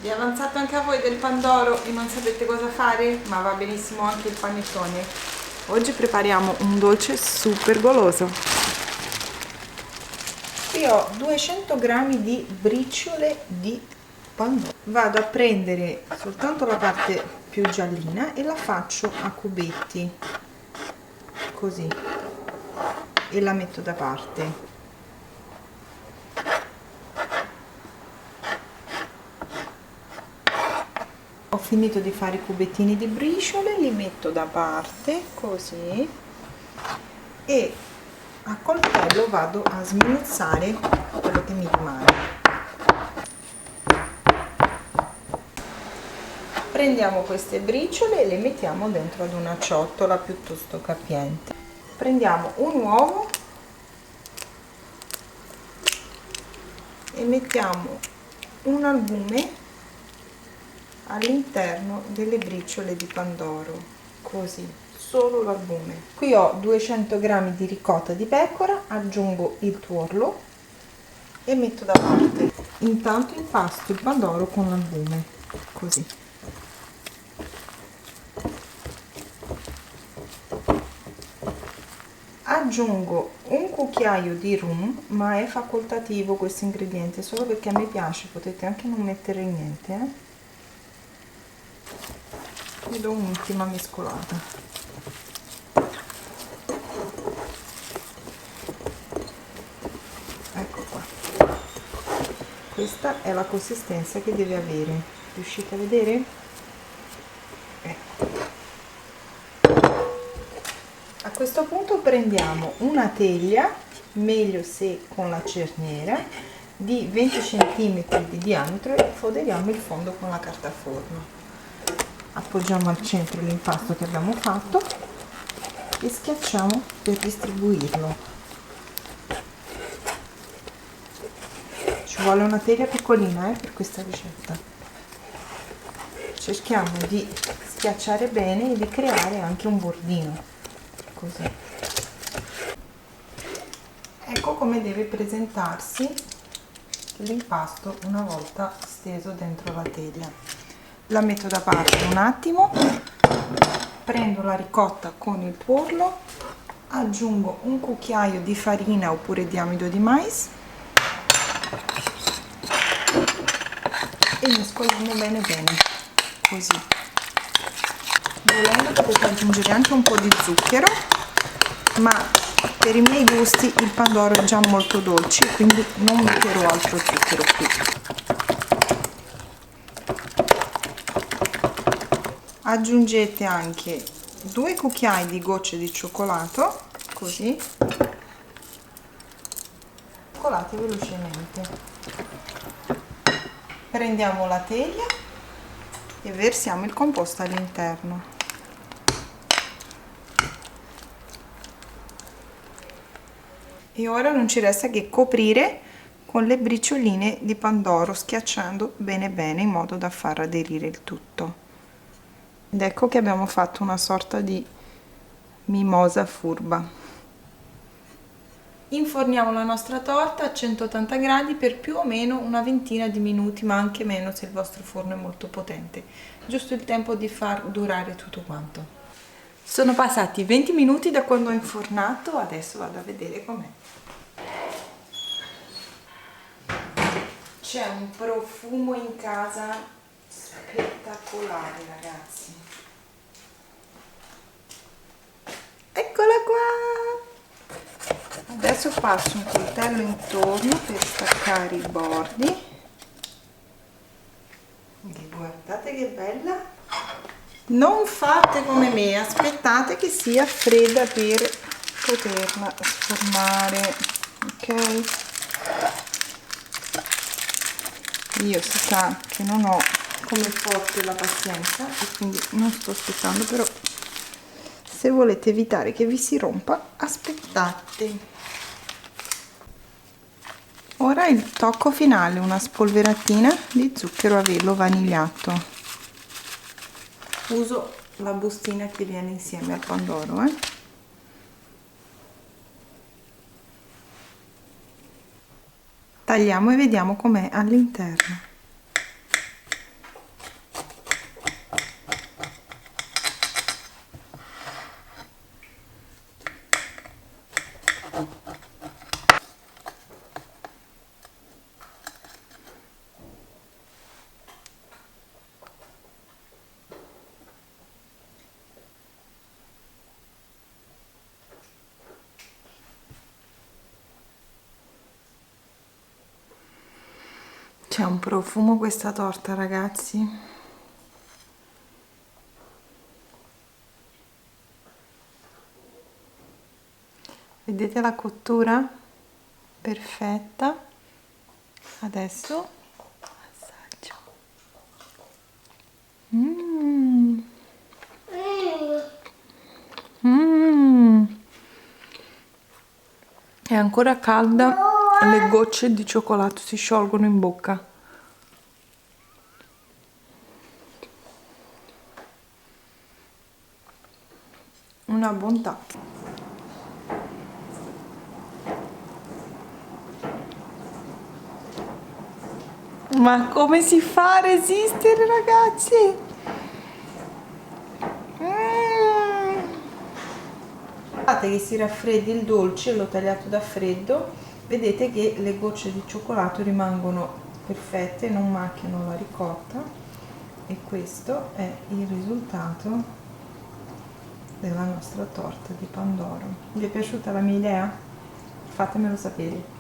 Vi è avanzato anche a voi del pandoro e non sapete cosa fare? Ma va benissimo anche il panettone. Oggi prepariamo un dolce super goloso. Qui ho 200 g di briciole di pandoro. Vado a prendere soltanto la parte più giallina e la faccio a cubetti, così, e la metto da parte. Ho finito di fare i cubettini di briciole, li metto da parte così e a coltello vado a sminuzzare quello che mi rimane. Prendiamo queste briciole e le mettiamo dentro ad una ciotola piuttosto capiente. Prendiamo un uovo e mettiamo un albume all'interno delle briciole di pandoro, così, solo l'albume. Qui ho 200 g di ricotta di pecora, aggiungo il tuorlo e metto da parte. Intanto impasto il pandoro con l'albume, così. Aggiungo un cucchiaio di rum, ma è facoltativo questo ingrediente, solo perché a me piace, potete anche non mettere niente, e do un'ultima mescolata. Ecco qua, questa è la consistenza che deve avere, riuscite a vedere? Ecco. A questo punto prendiamo una teglia, meglio se con la cerniera, di 20 cm di diametro e foderiamo il fondo con la carta forno. Appoggiamo al centro l'impasto che abbiamo fatto e schiacciamo per distribuirlo. Ci vuole una teglia piccolina per questa ricetta. Cerchiamo di schiacciare bene e di creare anche un bordino, così. Ecco come deve presentarsi l'impasto una volta steso dentro la teglia. La metto da parte un attimo, prendo la ricotta con il tuorlo, aggiungo un cucchiaio di farina oppure di amido di mais e mescoliamo bene bene, così. Volendo potete aggiungere anche un po' di zucchero, ma per i miei gusti il pandoro è già molto dolce, quindi non metterò altro zucchero qui. Aggiungete anche 2 cucchiai di gocce di cioccolato, così, cioccolate velocemente. Prendiamo la teglia e versiamo il composto all'interno. E ora non ci resta che coprire con le bricioline di pandoro, schiacciando bene bene in modo da far aderire il tutto. Ed ecco che abbiamo fatto una sorta di mimosa furba. Inforniamo la nostra torta a 180 gradi per più o meno una ventina di minuti, ma anche meno se il vostro forno è molto potente, giusto il tempo di far durare tutto quanto. Sono passati 20 minuti da quando ho infornato, adesso vado a vedere com'è. C'è un profumo in casa spettacolare, ragazzi. Eccola qua! Adesso passo un coltello intorno per staccare i bordi. E guardate che bella! Non fate come me, aspettate che sia fredda per poterla sformare, ok? Io si sa che non ho come forte la pazienza e quindi non sto aspettando, però se volete evitare che vi si rompa, aspettate. Ora il tocco finale, una spolveratina di zucchero a velo vanigliato. Uso la bustina che viene insieme al pandoro, Tagliamo e vediamo com'è all'interno. C'è un profumo questa torta, ragazzi. Vedete la cottura? Perfetta. Adesso assaggio. È ancora calda, le gocce di cioccolato si sciolgono in bocca. Una bontà. Ma come si fa a resistere, ragazzi? Guardate che si raffreddi il dolce, l'ho tagliato da freddo, vedete che le gocce di cioccolato rimangono perfette, non macchiano la ricotta, e questo è il risultato della nostra torta di pandoro. Vi è piaciuta la mia idea? Fatemelo sapere.